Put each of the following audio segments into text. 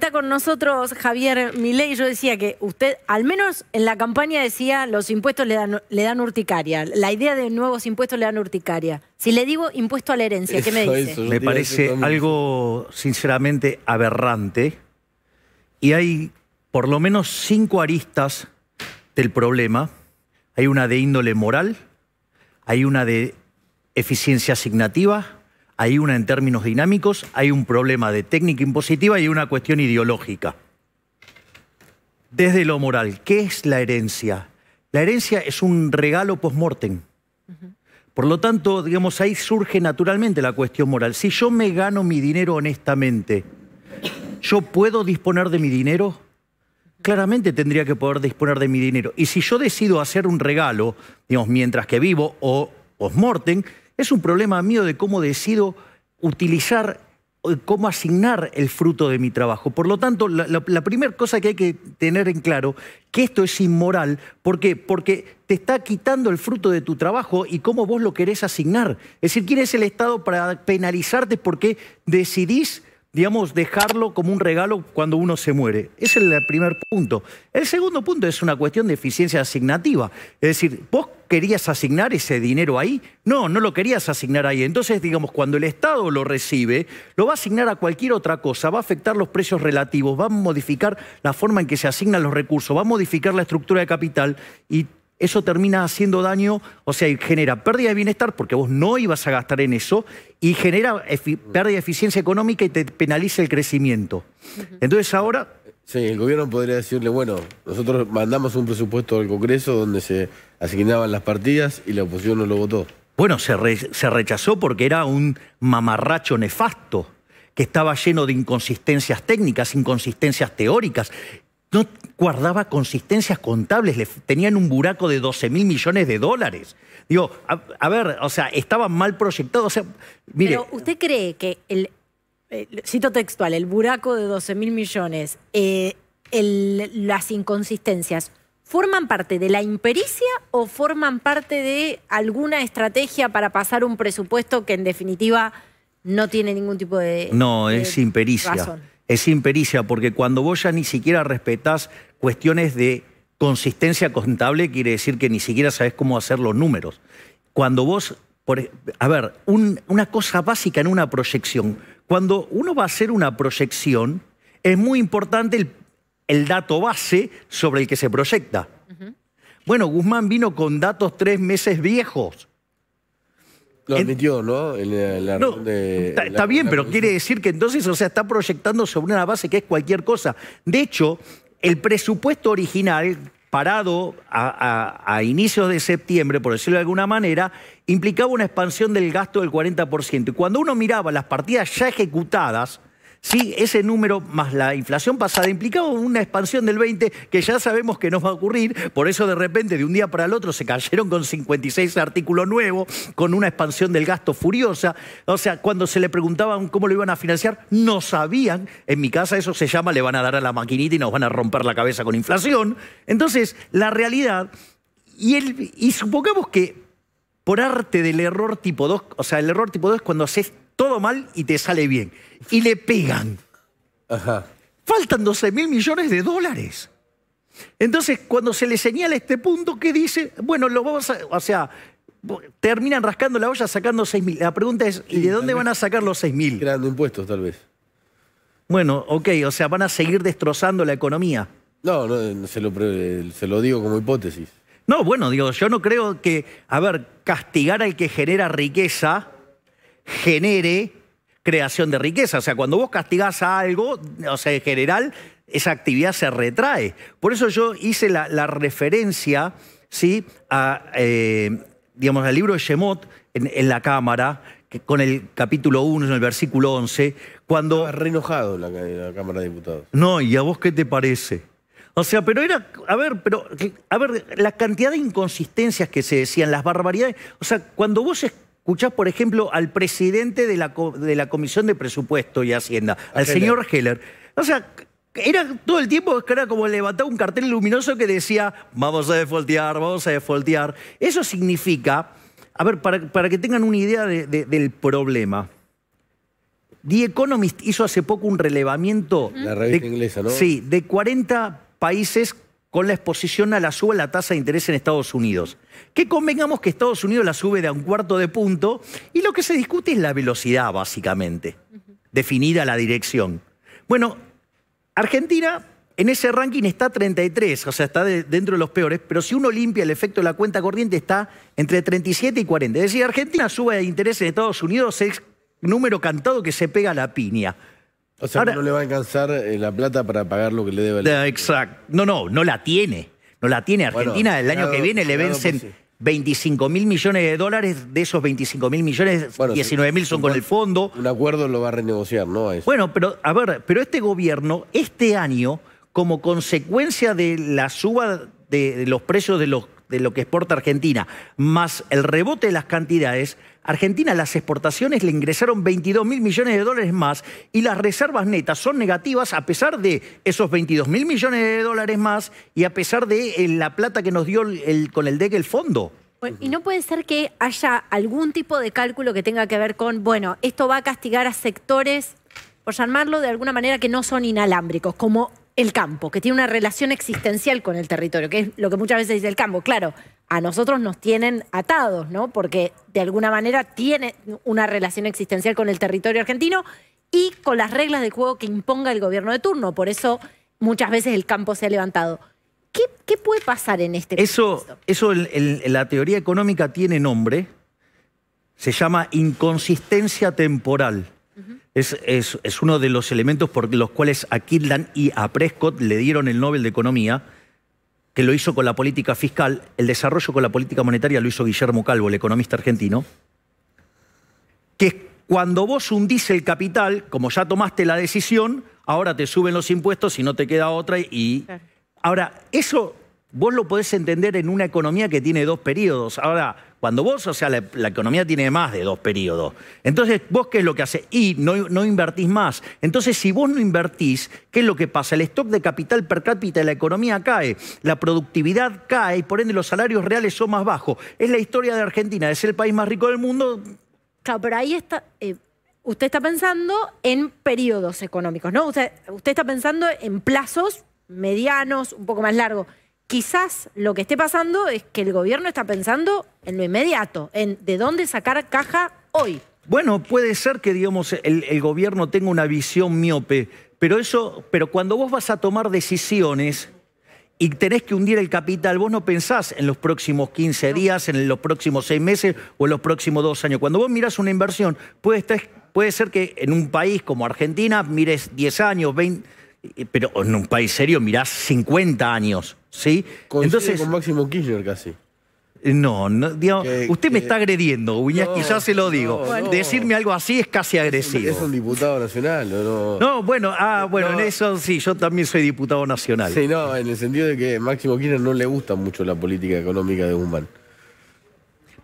Está con nosotros Javier Milei. Yo decía que usted, al menos en la campaña decía, los impuestos le dan urticaria. La idea de nuevos impuestos le dan urticaria. Si le digo impuesto a la herencia, ¿qué me dice? Me parece algo sinceramente aberrante. Y hay por lo menos 5 aristas del problema. Hay una de índole moral, hay una de eficiencia asignativa, hay una en términos dinámicos, hay un problema de técnica impositiva y una cuestión ideológica. Desde lo moral, ¿qué es la herencia? La herencia es un regalo post-mortem. Por lo tanto, digamos, ahí surge naturalmente la cuestión moral. Si yo me gano mi dinero honestamente, ¿yo puedo disponer de mi dinero? Claramente tendría que poder disponer de mi dinero. Y si yo decido hacer un regalo, digamos, mientras que vivo o post-mortem, es un problema mío de cómo decido utilizar, cómo asignar el fruto de mi trabajo. Por lo tanto, la primera cosa que hay que tener en claro, que esto es inmoral. ¿Por qué? Porque te está quitando el fruto de tu trabajo y cómo vos lo querés asignar. Es decir, ¿quién es el Estado para penalizarte porque decidís, digamos, dejarlo como un regalo cuando uno se muere? Ese es el primer punto. El segundo punto es una cuestión de eficiencia asignativa. Es decir, ¿vos querías asignar ese dinero ahí? No, no lo querías asignar ahí. Entonces, digamos, cuando el Estado lo recibe, lo va a asignar a cualquier otra cosa, va a afectar los precios relativos, va a modificar la forma en que se asignan los recursos, va a modificar la estructura de capital y eso termina haciendo daño, o sea, y genera pérdida de bienestar porque vos no ibas a gastar en eso y genera pérdida de eficiencia económica y te penaliza el crecimiento. Entonces ahora... Sí, el gobierno podría decirle, bueno, nosotros mandamos un presupuesto al Congreso donde se asignaban las partidas y la oposición no lo votó. Bueno, se rechazó porque era un mamarracho nefasto, que estaba lleno de inconsistencias técnicas, inconsistencias teóricas. No guardaba consistencias contables, tenían un buraco de 12.000 millones de dólares. Digo, a ver, o sea, estaban mal proyectados. O sea, mire, pero ¿usted cree que cito textual, el buraco de 12.000 millones, las inconsistencias, ¿forman parte de la impericia o forman parte de alguna estrategia para pasar un presupuesto que en definitiva no tiene ningún tipo de no, es impericia. Razón? Es impericia porque cuando vos ya ni siquiera respetás cuestiones de consistencia contable, quiere decir que ni siquiera sabés cómo hacer los números. Cuando vos, a ver, una cosa básica en una proyección. Cuando uno va a hacer una proyección, es muy importante el dato base sobre el que se proyecta. Bueno, Guzmán vino con datos 3 meses viejos. Lo admitió, ¿no? Está bien, pero quiere decir que entonces, o sea, está proyectando sobre una base que es cualquier cosa. De hecho, el presupuesto original, parado a inicios de septiembre, por decirlo de alguna manera, implicaba una expansión del gasto del 40%. Y cuando uno miraba las partidas ya ejecutadas, sí, ese número más la inflación pasada implicaba una expansión del 20% que ya sabemos que no va a ocurrir. Por eso de repente de un día para el otro se cayeron con 56 artículos nuevos, con una expansión del gasto furiosa. O sea, cuando se le preguntaban cómo lo iban a financiar, no sabían. En mi casa eso se llama, le van a dar a la maquinita y nos van a romper la cabeza con inflación. Entonces, la realidad, y supongamos que por arte del error tipo 2, o sea, el error tipo 2 es cuando haces todo mal y te sale bien. Y le pegan. Ajá. Faltan 12.000 millones de dólares. Entonces, cuando se le señala este punto, ¿qué dice? Bueno, lo vamos a... O sea, terminan rascando la olla sacando 6.000. La pregunta es, ¿y de dónde van a sacar los 6.000? Creando impuestos, tal vez. Bueno, ok, o sea, van a seguir destrozando la economía. No, se lo digo como hipótesis. No, bueno, digo, yo no creo que, a ver, castigar al que genera riqueza genere creación de riqueza. O sea, cuando vos castigás a algo, o sea, en general, esa actividad se retrae. Por eso yo hice la referencia, ¿sí?, digamos, al libro de Shemot en la Cámara, que con el capítulo 1, en el versículo 11, cuando... Estaba re enojado en la Cámara de Diputados. No, ¿y a vos qué te parece? O sea, pero era... A ver, la cantidad de inconsistencias que se decían, las barbaridades... O sea, cuando vos escuchás, por ejemplo, al presidente de la Comisión de Presupuesto y Hacienda, al señor Heller, o sea... Era todo el tiempo, era como levantar un cartel luminoso que decía vamos a defaultear, vamos a defaultear. Eso significa, a ver, para que tengan una idea del problema, The Economist hizo hace poco un relevamiento... La revista inglesa, ¿no? Sí, de 40 países con la exposición a la suba de la tasa de interés en Estados Unidos. Que convengamos que Estados Unidos la sube de a 1/4 de punto y lo que se discute es la velocidad, básicamente, definida la dirección. Bueno, Argentina en ese ranking está 33, o sea, está dentro de los peores, pero si uno limpia el efecto de la cuenta corriente está entre 37 y 40. Es decir, Argentina sube de interés en Estados Unidos es número cantado que se pega a la piña. O sea, ahora, no le va a alcanzar la plata para pagar lo que le debe. Exacto. No la tiene. No la tiene. Argentina el año que viene le vencen 25.000 millones de dólares. De esos 25.000 millones, 19.000 son con el fondo. Un acuerdo lo va a renegociar, ¿no? Eso. Bueno, pero a ver, pero este gobierno, este año, como consecuencia de la suba de los precios de lo que exporta Argentina, más el rebote de las cantidades, Argentina las exportaciones le ingresaron 22.000 millones de dólares más y las reservas netas son negativas a pesar de esos 22.000 millones de dólares más y a pesar de la plata que nos dio con el DEC el fondo. Bueno, y no puede ser que haya algún tipo de cálculo que tenga que ver con, bueno, esto va a castigar a sectores, por llamarlo de alguna manera, que no son inalámbricos, como el campo, que tiene una relación existencial con el territorio, que es lo que muchas veces dice el campo. Claro, a nosotros nos tienen atados, ¿no? Porque de alguna manera tiene una relación existencial con el territorio argentino y con las reglas de juego que imponga el gobierno de turno. Por eso muchas veces el campo se ha levantado. ¿Qué puede pasar en este contexto? Eso en la teoría económica tiene nombre. Se llama inconsistencia temporal. Es uno de los elementos por los cuales a Kirtland y a Prescott le dieron el Nobel de Economía, que lo hizo con la política fiscal. El desarrollo con la política monetaria lo hizo Guillermo Calvo, el economista argentino. Que cuando vos hundís el capital, como ya tomaste la decisión, ahora te suben los impuestos y no te queda otra. Claro. Ahora, eso vos lo podés entender en una economía que tiene 2 periodos. Ahora, cuando vos, o sea, la economía tiene más de 2 periodos. Entonces, ¿vos qué es lo que haces? Y no invertís más. Entonces, si vos no invertís, ¿qué es lo que pasa? El stock de capital per cápita de la economía cae, la productividad cae y por ende los salarios reales son más bajos. Es la historia de Argentina, es el país más rico del mundo. Claro, pero ahí está... usted está pensando en periodos económicos, ¿no? Usted está pensando en plazos medianos, un poco más largos. Quizás lo que esté pasando es que el gobierno está pensando en lo inmediato, en de dónde sacar caja hoy. Bueno, puede ser que, digamos, el gobierno tenga una visión miope, pero cuando vos vas a tomar decisiones y tenés que hundir el capital, vos no pensás en los próximos 15 días, en los próximos 6 meses o en los próximos 2 años. Cuando vos mirás una inversión, puede ser que en un país como Argentina mires 10 años, 20... Pero en un país serio mirás 50 años, ¿sí? Entonces, con Máximo Kirchner casi. No, digamos, usted me está agrediendo, Wiñaski, ya se lo digo. Decirme algo así es casi agresivo. Es un diputado nacional, ¿no? No, bueno, en eso sí, yo también soy diputado nacional. Sí, no, en el sentido de que Máximo Kirchner no le gusta mucho la política económica de Guzmán.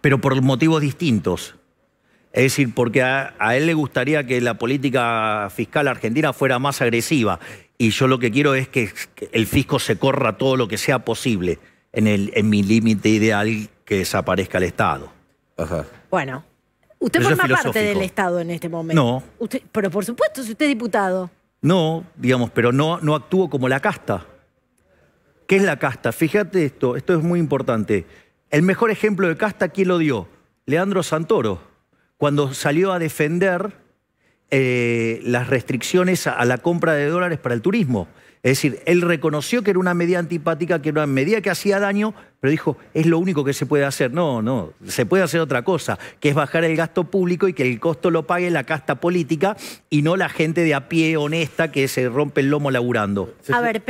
Pero por motivos distintos. Es decir, porque a él le gustaría que la política fiscal argentina fuera más agresiva. Y yo lo que quiero es que el fisco se corra todo lo que sea posible en mi límite ideal, que desaparezca el Estado. Ajá. Bueno, usted forma parte del Estado en este momento. No. Pero por supuesto, si usted es diputado. No, digamos, pero no actúo como la casta. ¿Qué es la casta? Fíjate esto es muy importante. El mejor ejemplo de casta, ¿quién lo dio? Leandro Santoro, cuando salió a defender las restricciones a la compra de dólares para el turismo. Es decir, él reconoció que era una medida antipática, que era una medida que hacía daño, pero dijo, es lo único que se puede hacer. No, se puede hacer otra cosa, que es bajar el gasto público y que el costo lo pague la casta política y no la gente de a pie honesta que se rompe el lomo laburando. A ver,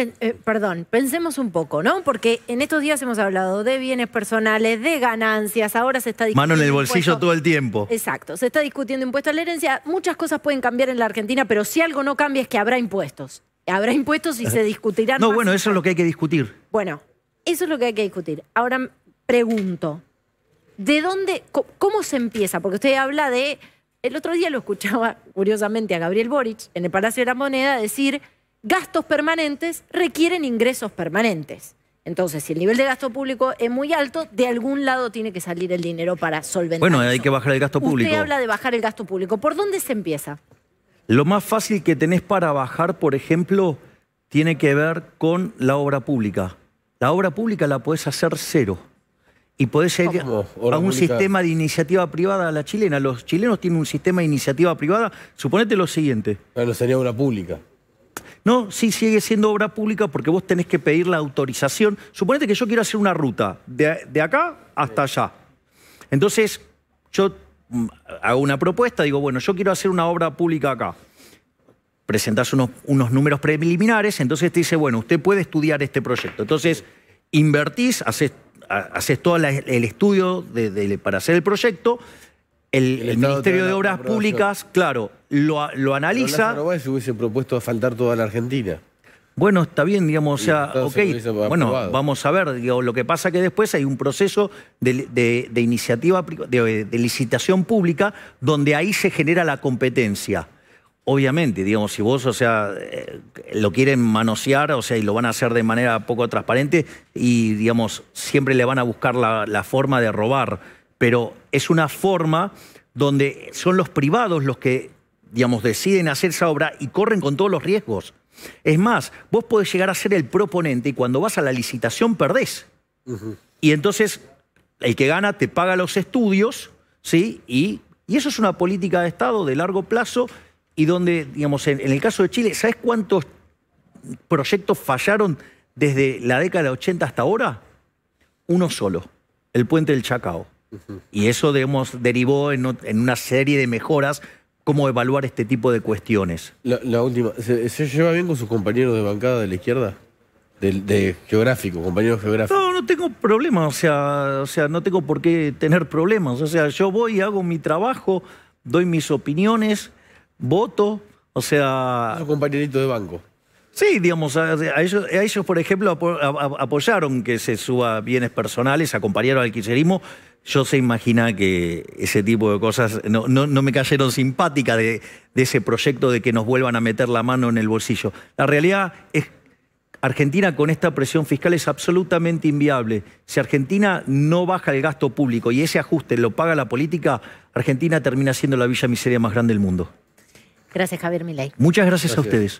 perdón, pensemos un poco, ¿no? Porque en estos días hemos hablado de bienes personales, de ganancias, ahora se está discutiendo... Mano en el bolsillo todo el tiempo. Exacto, se está discutiendo impuesto a la herencia. Muchas cosas pueden cambiar en la Argentina, pero si algo no cambia es que habrá impuestos. Habrá impuestos y se discutirán. No, bueno, eso es lo que hay que discutir. Bueno, eso es lo que hay que discutir. Ahora pregunto, ¿de dónde, cómo se empieza? Porque usted habla de, el otro día lo escuchaba curiosamente a Gabriel Boric en el Palacio de la Moneda decir, gastos permanentes requieren ingresos permanentes. Entonces, si el nivel de gasto público es muy alto, de algún lado tiene que salir el dinero para solventar. Bueno, eso. hay que bajar el gasto público. Usted habla de bajar el gasto público. ¿Por dónde se empieza? Lo más fácil que tenés para bajar, por ejemplo, tiene que ver con la obra pública. La obra pública la podés hacer cero. Y podés ir a un sistema de iniciativa privada a la chilena. Los chilenos tienen un sistema de iniciativa privada. Suponete lo siguiente. No sería obra pública. No, sí sigue siendo obra pública porque vos tenés que pedir la autorización. Suponete que yo quiero hacer una ruta de acá hasta allá. Entonces, yo hago una propuesta, digo, bueno, yo quiero hacer una obra pública acá. Presentás unos números preliminares, entonces te dice, bueno, usted puede estudiar este proyecto. Entonces, invertís, haces todo el estudio para hacer el proyecto. El Ministerio de Obras Públicas, claro, lo analiza. Pero Lázaro se hubiese propuesto asfaltar toda la Argentina. Bueno, está bien, digamos, o sea, ok, bueno, vamos a ver, digo, lo que pasa que después hay un proceso de iniciativa, de licitación pública, donde ahí se genera la competencia. Obviamente, digamos, si vos, o sea, lo quieren manosear, o sea, y lo van a hacer de manera poco transparente y, digamos, siempre le van a buscar la forma de robar, pero es una forma donde son los privados los que, digamos, deciden hacer esa obra y corren con todos los riesgos. Es más, vos podés llegar a ser el proponente y cuando vas a la licitación perdés. Y entonces el que gana te paga los estudios, ¿sí? Y eso es una política de Estado de largo plazo y donde, digamos, en el caso de Chile, ¿sabés cuántos proyectos fallaron desde la década de 80 hasta ahora? Uno solo, el Puente del Chacao. Y eso, digamos, derivó en una serie de mejoras. ¿Cómo evaluar este tipo de cuestiones? La última, ¿se lleva bien con sus compañeros de bancada de la izquierda? De geográfico, compañeros geográficos. No tengo problemas, o sea, no tengo por qué tener problemas. O sea, yo voy, hago mi trabajo, doy mis opiniones, voto, o sea... ¿Sos compañerito de banco? Sí, digamos, a ellos, por ejemplo, apoyaron que se suba bienes personales, acompañaron al kirchnerismo. Yo se imagina que ese tipo de cosas no me cayeron simpáticas de ese proyecto de que nos vuelvan a meter la mano en el bolsillo. La realidad es que Argentina con esta presión fiscal es absolutamente inviable. Si Argentina no baja el gasto público y ese ajuste lo paga la política, Argentina termina siendo la villa miseria más grande del mundo. Gracias, Javier Milei. Muchas gracias a ustedes.